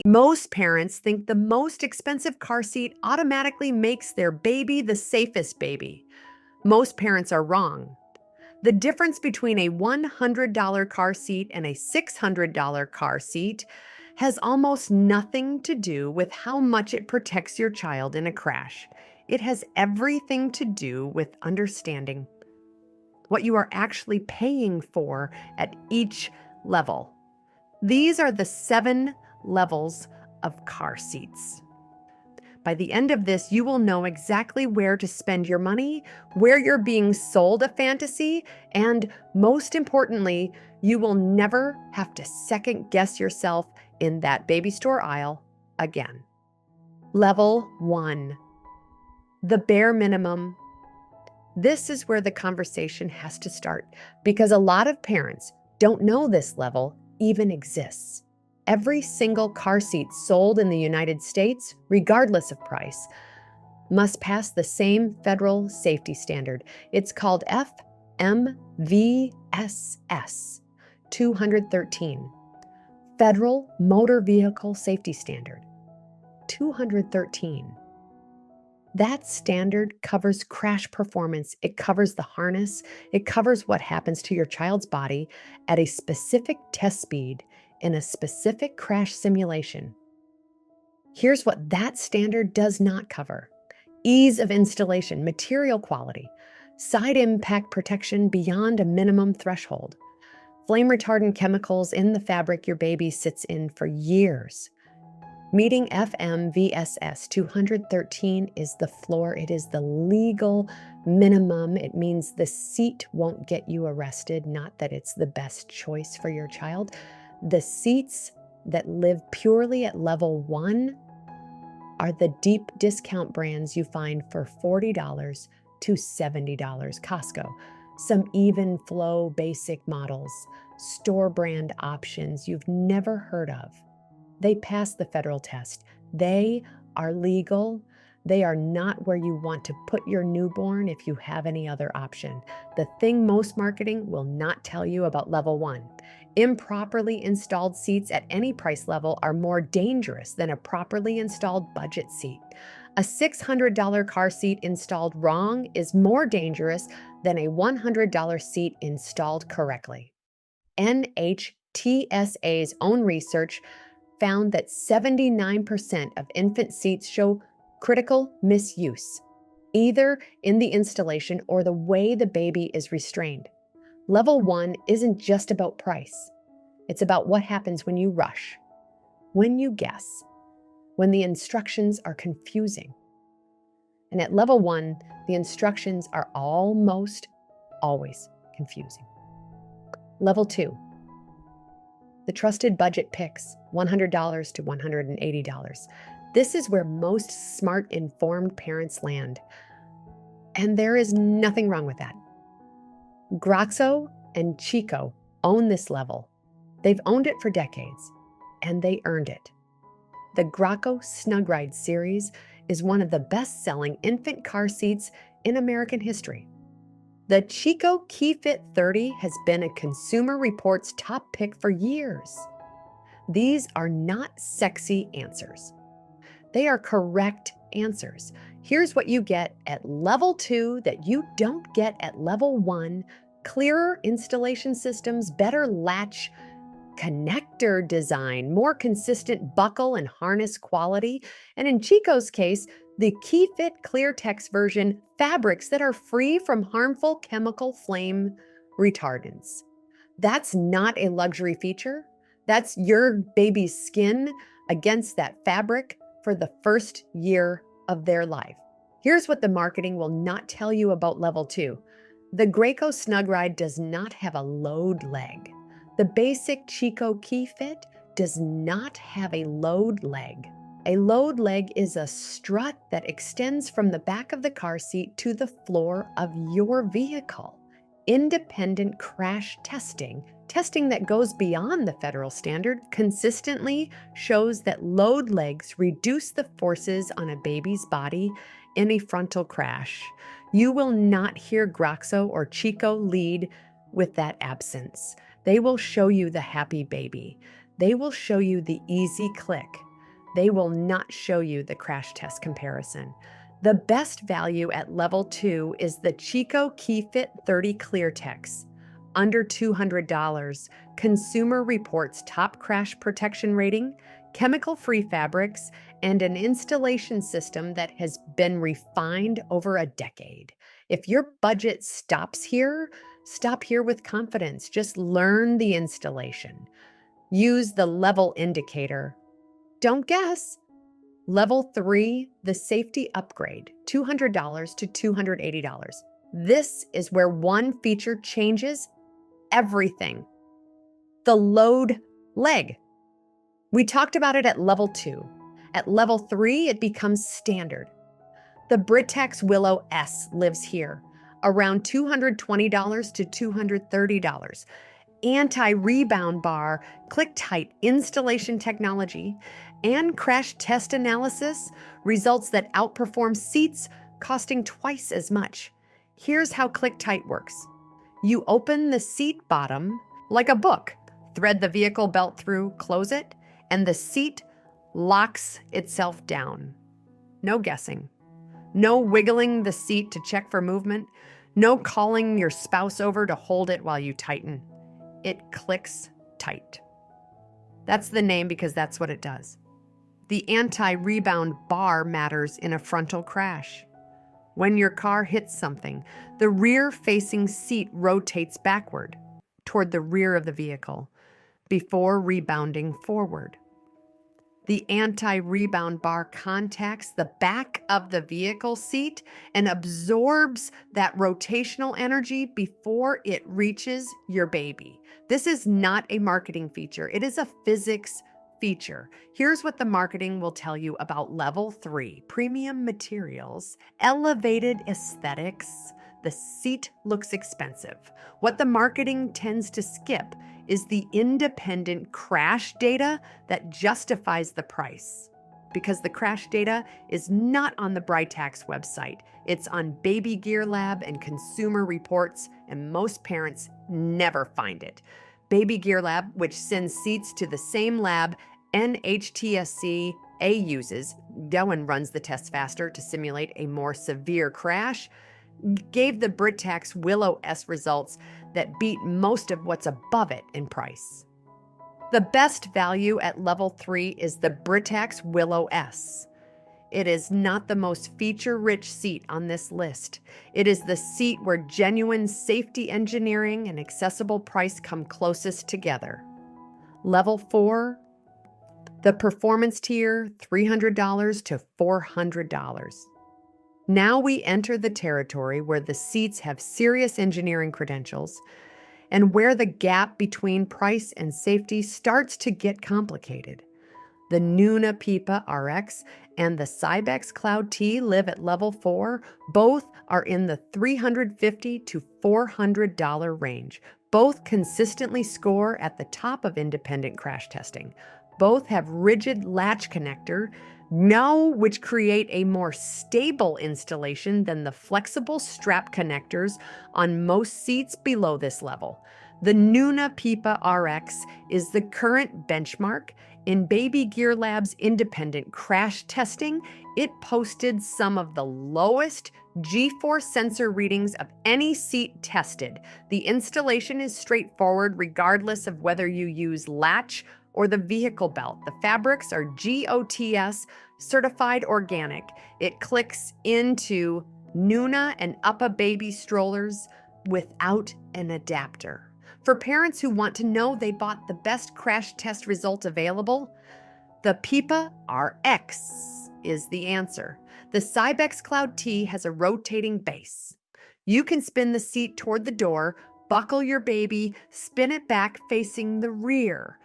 Most parents think the most expensive car seat automatically makes their baby the safest baby. Most parents are wrong. The difference between a $100 car seat and a $600 car seat has almost nothing to do with how much it protects your child in a crash. It has everything to do with understanding what you are actually paying for at each level. These are the 7 levels of car seats. By the end of this, you will know exactly where to spend your money, where you're being sold a fantasy, and most importantly, you will never have to second guess yourself in that baby store aisle again. Level 1, the bare minimum. This is where the conversation has to start because a lot of parents don't know this level even exists. Every single car seat sold in the United States, regardless of price, must pass the same federal safety standard. It's called FMVSS 213, Federal Motor Vehicle Safety Standard 213. That standard covers crash performance. It covers the harness. It covers what happens to your child's body at a specific test speed in a specific crash simulation. Here's what that standard does not cover: ease of installation, material quality, side impact protection beyond a minimum threshold, flame retardant chemicals in the fabric your baby sits in for years. Meeting FMVSS 213 is the floor. It is the legal minimum. It means the seat won't get you arrested, not that it's the best choice for your child. The seats that live purely at level 1 are the deep discount brands you find for $40 to $70 Costco. Some even flow basic models, store brand options you've never heard of. They pass the federal test. They are legal. They are not where you want to put your newborn if you have any other option. The thing most marketing will not tell you about level 1. Improperly installed seats at any price level are more dangerous than a properly installed budget seat. A $600 car seat installed wrong is more dangerous than a $100 seat installed correctly. NHTSA's own research found that 79% of infant seats show critical misuse, either in the installation or the way the baby is restrained. Level 1 isn't just about price. It's about what happens when you rush, when you guess, when the instructions are confusing. And at level 1, the instructions are almost always confusing. Level 2, the trusted budget picks, $100 to $180. This is where most smart, informed parents land. And there is nothing wrong with that. Groxo and Chico own this level. They've owned it for decades, and they earned it. The Graco Snug Ride series is one of the best-selling infant car seats in American history. The Chico KeyFit 30 has been a Consumer Reports top pick for years. These are not sexy answers. They are correct answers. Here's what you get at level 2 that you don't get at level 1: clearer installation systems, better latch connector design, more consistent buckle and harness quality, and in Chico's case, the KeyFit ClearTex version fabrics that are free from harmful chemical flame retardants. That's not a luxury feature. That's your baby's skin against that fabric for the first year of their life. Here's what the marketing will not tell you about level 2. The Graco Snug Ride does not have a load leg. The basic Chico KeyFit does not have a load leg. A load leg is a strut that extends from the back of the car seat to the floor of your vehicle. Independent crash testing that goes beyond the federal standard, consistently shows that load legs reduce the forces on a baby's body in a frontal crash. You will not hear Groxo or Chico lead with that absence. They will show you the happy baby. They will show you the easy click. they will not show you the crash test comparison. The best value at level 2 is the Chico KeyFit 30 ClearTex, under $200. Consumer Reports top crash protection rating, chemical-free fabrics, and an installation system that has been refined over a decade. If your budget stops here, stop here with confidence. Just learn the installation. Use the level indicator. Don't guess. Level 3, the safety upgrade, $200 to $280. This is where one feature changes everything. The load leg. We talked about it at level 2. At level 3, it becomes standard. The Britax Willow S lives here, around $220 to $230. Anti-rebound bar, click-tight installation technology, and crash test analysis results that outperform seats costing twice as much. Here's how ClickTight works. You open the seat bottom like a book, thread the vehicle belt through, close it, and the seat locks itself down. No guessing. No wiggling the seat to check for movement. No calling your spouse over to hold it while you tighten. It clicks tight. That's the name because that's what it does. The anti-rebound bar matters in a frontal crash. When your car hits something, the rear-facing seat rotates backward toward the rear of the vehicle before rebounding forward. The anti-rebound bar contacts the back of the vehicle seat and absorbs that rotational energy before it reaches your baby. This is not a marketing feature. It is a physics feature. Here's what the marketing will tell you about level 3, premium materials, elevated aesthetics. The seat looks expensive. What the marketing tends to skip is the independent crash data that justifies the price. Because the crash data is not on the Britax website. It's on Baby Gear Lab and Consumer Reports, and most parents never find it. Baby Gear Lab, which sends seats to the same lab NHTSC-A uses, Gowan runs the test faster to simulate a more severe crash, gave the Britax Willow S results that beat most of what's above it in price. The best value at level 3 is the Britax Willow S. It is not the most feature-rich seat on this list. It is the seat where genuine safety engineering and accessible price come closest together. Level 4, the performance tier, $300 to $400. Now we enter the territory where the seats have serious engineering credentials and where the gap between price and safety starts to get complicated. The Nuna Pipa RX and the Cybex Cloud T live at level 4. Both are in the $350 to $400 range. Both consistently score at the top of independent crash testing. Both have rigid latch connector, which create a more stable installation than the flexible strap connectors on most seats below this level. The Nuna Pipa RX is the current benchmark. In Baby Gear Lab's independent crash testing, it posted some of the lowest G-force sensor readings of any seat tested. The installation is straightforward regardless of whether you use latch or the vehicle belt. The fabrics are GOTS certified organic. It clicks into Nuna and Uppa baby strollers without an adapter. For parents who want to know they bought the best crash test result available, the Pipa RX is the answer. The Cybex Cloud T has a rotating base. You can spin the seat toward the door, buckle your baby, spin it back facing the rear.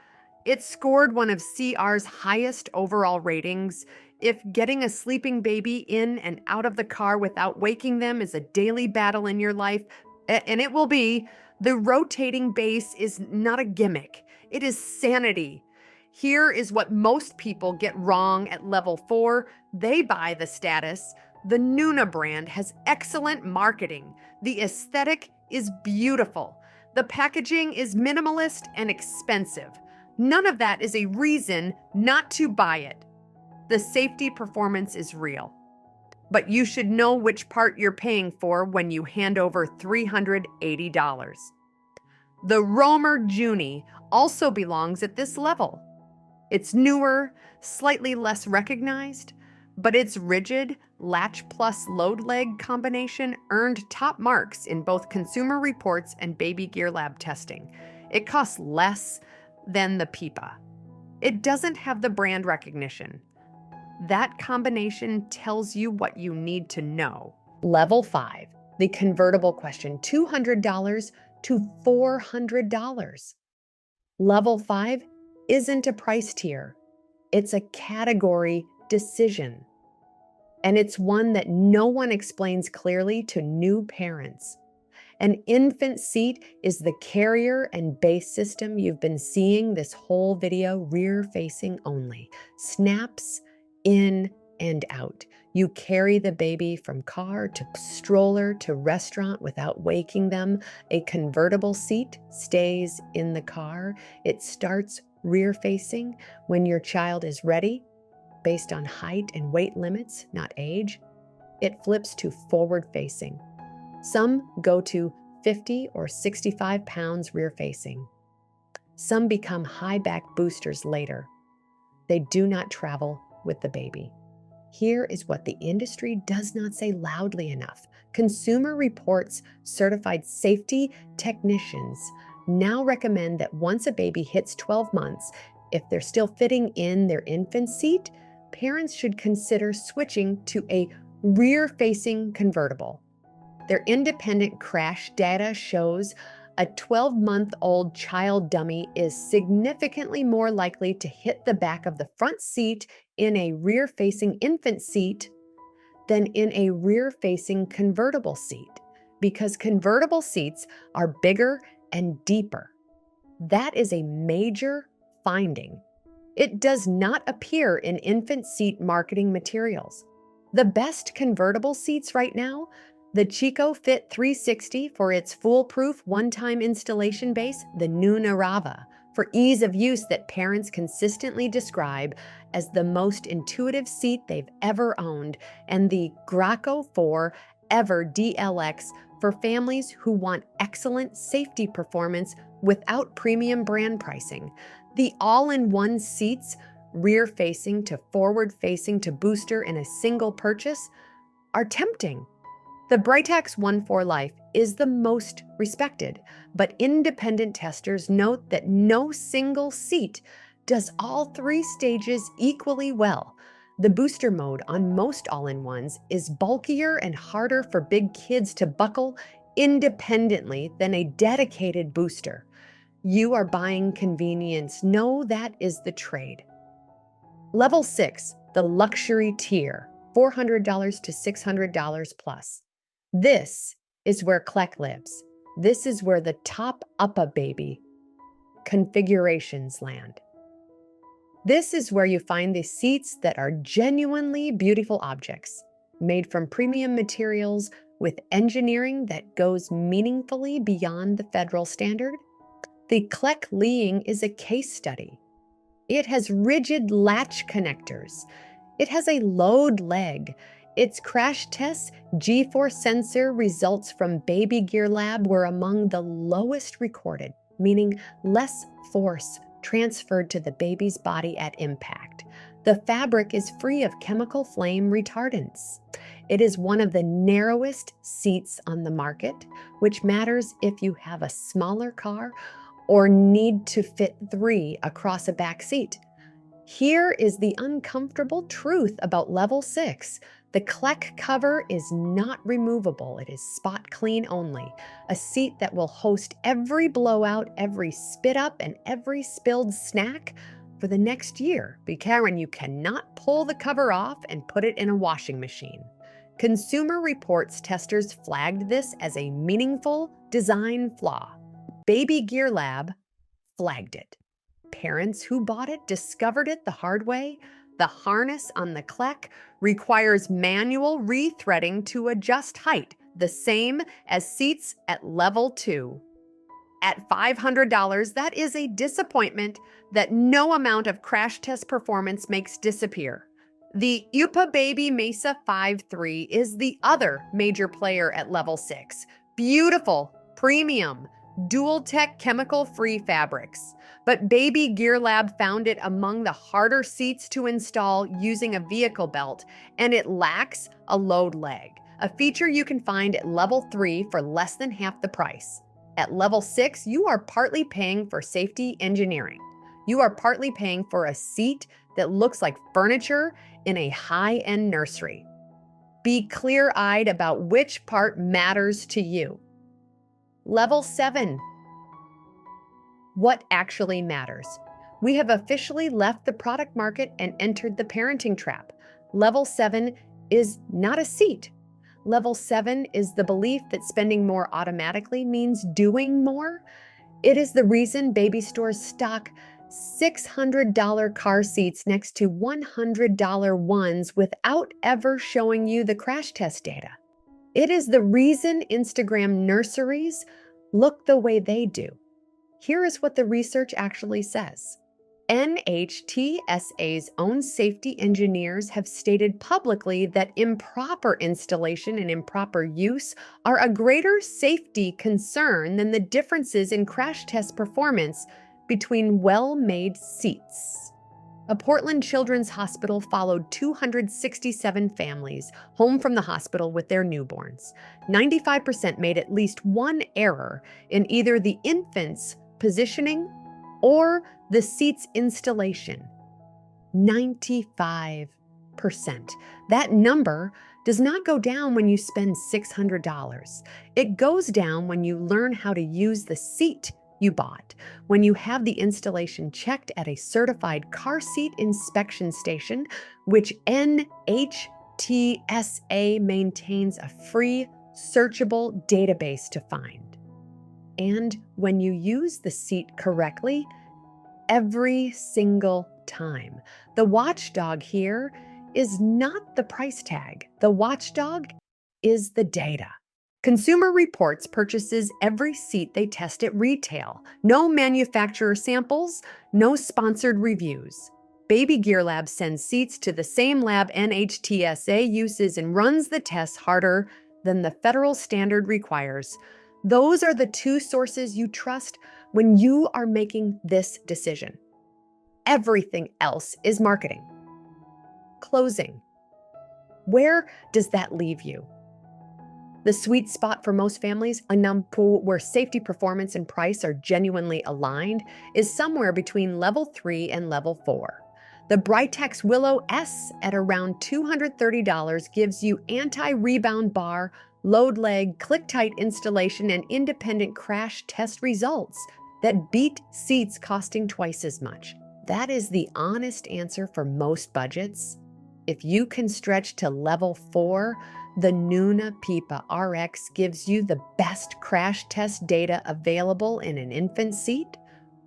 It scored one of CR's highest overall ratings. If getting a sleeping baby in and out of the car without waking them is a daily battle in your life, and it will be, the rotating base is not a gimmick. It is sanity. Here is what most people get wrong at level 4. They buy the status. The Nuna brand has excellent marketing. The aesthetic is beautiful. The packaging is minimalist and expensive. None of that is a reason not to buy it. The safety performance is real, but you should know which part you're paying for when you hand over $380. The Romer Junie also belongs at this level. It's newer, slightly less recognized, but its rigid latch plus load leg combination earned top marks in both Consumer Reports and Baby Gear Lab testing. It costs less than the Pipa. It doesn't have the brand recognition. That combination tells you what you need to know. Level 5, the convertible question, $200 to $400. Level 5 isn't a price tier. It's a category decision. And it's one that no one explains clearly to new parents. An infant seat is the carrier and base system you've been seeing this whole video, rear-facing only. Snaps in and out. You carry the baby from car to stroller to restaurant without waking them. A convertible seat stays in the car. It starts rear-facing when your child is ready, based on height and weight limits, not age. It flips to forward-facing. Some go to 50 or 65 pounds rear-facing. Some become high-back boosters later. They do not travel with the baby. Here is what the industry does not say loudly enough. Consumer Reports certified safety technicians now recommend that once a baby hits 12 months, if they're still fitting in their infant seat, parents should consider switching to a rear-facing convertible. Their independent crash data shows a 12-month-old child dummy is significantly more likely to hit the back of the front seat in a rear-facing infant seat than in a rear-facing convertible seat, because convertible seats are bigger and deeper. That is a major finding. It does not appear in infant seat marketing materials. The best convertible seats right now, the Chico Fit 360 for its foolproof one-time installation base, the new Narava for ease of use that parents consistently describe as the most intuitive seat they've ever owned, and the Graco 4 Ever DLX for families who want excellent safety performance without premium brand pricing. The all-in-one seats, rear-facing to forward-facing to booster in a single purchase, are tempting. The Britax One4 Life is the most respected, but independent testers note that no single seat does all three stages equally well. The booster mode on most all-in-ones is bulkier and harder for big kids to buckle independently than a dedicated booster. You are buying convenience. Know that is the trade. Level 6, the luxury tier, $400 to $600 plus. This is where Kleck lives. This is where the top uppa baby configurations land. This is where you find the seats that are genuinely beautiful objects, made from premium materials with engineering that goes meaningfully beyond the federal standard. The Kleck Leing is a case study. It has rigid latch connectors. It has a load leg. Its crash tests G-force sensor results from Baby Gear Lab were among the lowest recorded, meaning less force transferred to the baby's body at impact. The fabric is free of chemical flame retardants. It is one of the narrowest seats on the market, which matters if you have a smaller car or need to fit 3 across a back seat. Here is the uncomfortable truth about Level 6. The Kleck cover is not removable. It is spot clean only. A seat that will host every blowout, every spit up, and every spilled snack for the next year. Karen, you cannot pull the cover off and put it in a washing machine. Consumer Reports testers flagged this as a meaningful design flaw. Baby Gear Lab flagged it. Parents who bought it discovered it the hard way. The harness on the Kleck requires manual rethreading to adjust height, the same as seats at Level 2. At $500, that is a disappointment that no amount of crash test performance makes disappear. The UPA Baby Mesa 5.3 is the other major player at level 6. Beautiful, premium, dual tech chemical free fabrics. But Baby Gear Lab found it among the harder seats to install using a vehicle belt, and it lacks a load leg, a feature you can find at level 3 for less than half the price. At level 6, you are partly paying for safety engineering. You are partly paying for a seat that looks like furniture in a high-end nursery. Be clear-eyed about which part matters to you. Level 7. What actually matters? We have officially left the product market and entered the parenting trap. Level 7 is not a seat. Level 7 is the belief that spending more automatically means doing more. It is the reason baby stores stock $600 car seats next to $100 ones without ever showing you the crash test data. It is the reason Instagram nurseries look the way they do. Here is what the research actually says. NHTSA's own safety engineers have stated publicly that improper installation and improper use are a greater safety concern than the differences in crash test performance between well-made seats. A Portland Children's Hospital followed 267 families home from the hospital with their newborns. 95% made at least one error in either the infant's positioning or the seat's installation. 95%. That number does not go down when you spend $600. It goes down when you learn how to use the seat you bought, when you have the installation checked at a certified car seat inspection station, which NHTSA maintains a free, searchable database to find. And when you use the seat correctly, every single time. The watchdog here is not the price tag. The watchdog is the data. Consumer Reports purchases every seat they test at retail. No manufacturer samples, no sponsored reviews. Baby Gear Lab sends seats to the same lab NHTSA uses and runs the tests harder than the federal standard requires. Those are the two sources you trust when you are making this decision. Everything else is marketing. Closing. Where does that leave you? The sweet spot for most families, a number where safety, performance, and price are genuinely aligned, is somewhere between level 3 and level 4. The Britex Willow S at around $230 gives you anti-rebound bar, load leg, click-tight installation, and independent crash test results that beat seats costing twice as much. That is the honest answer for most budgets. If you can stretch to level 4, the Nuna Pipa RX gives you the best crash test data available in an infant seat,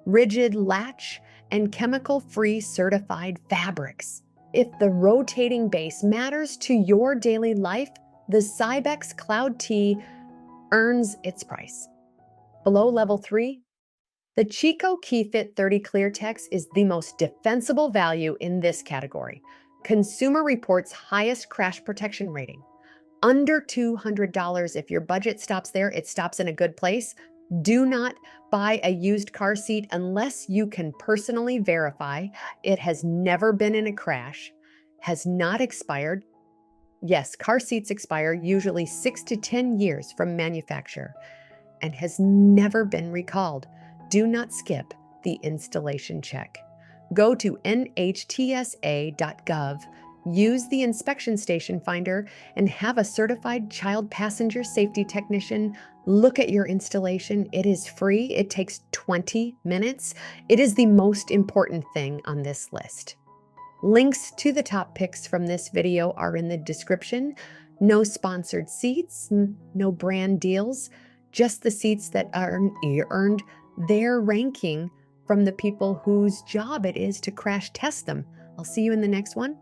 rigid latch, and chemical-free certified fabrics. If the rotating base matters to your daily life, the Cybex Cloud T earns its price. Below level 3, the Chico KeyFit 30 ClearTex is the most defensible value in this category. Consumer Reports' highest crash protection rating. Under $200. If your budget stops there, it stops in a good place. Do not buy a used car seat unless you can personally verify it has never been in a crash, has not expired. Yes, car seats expire usually 6 to 10 years from manufacture and has never been recalled. Do not skip the installation check. Go to nhtsa.gov, use the inspection station finder, and have a certified child passenger safety technician look at your installation. It is free. It takes 20 minutes. It is the most important thing on this list. Links to the top picks from this video are in the description. No sponsored seats, no brand deals, just the seats that earned their ranking from the people whose job it is to crash test them. I'll see you in the next one.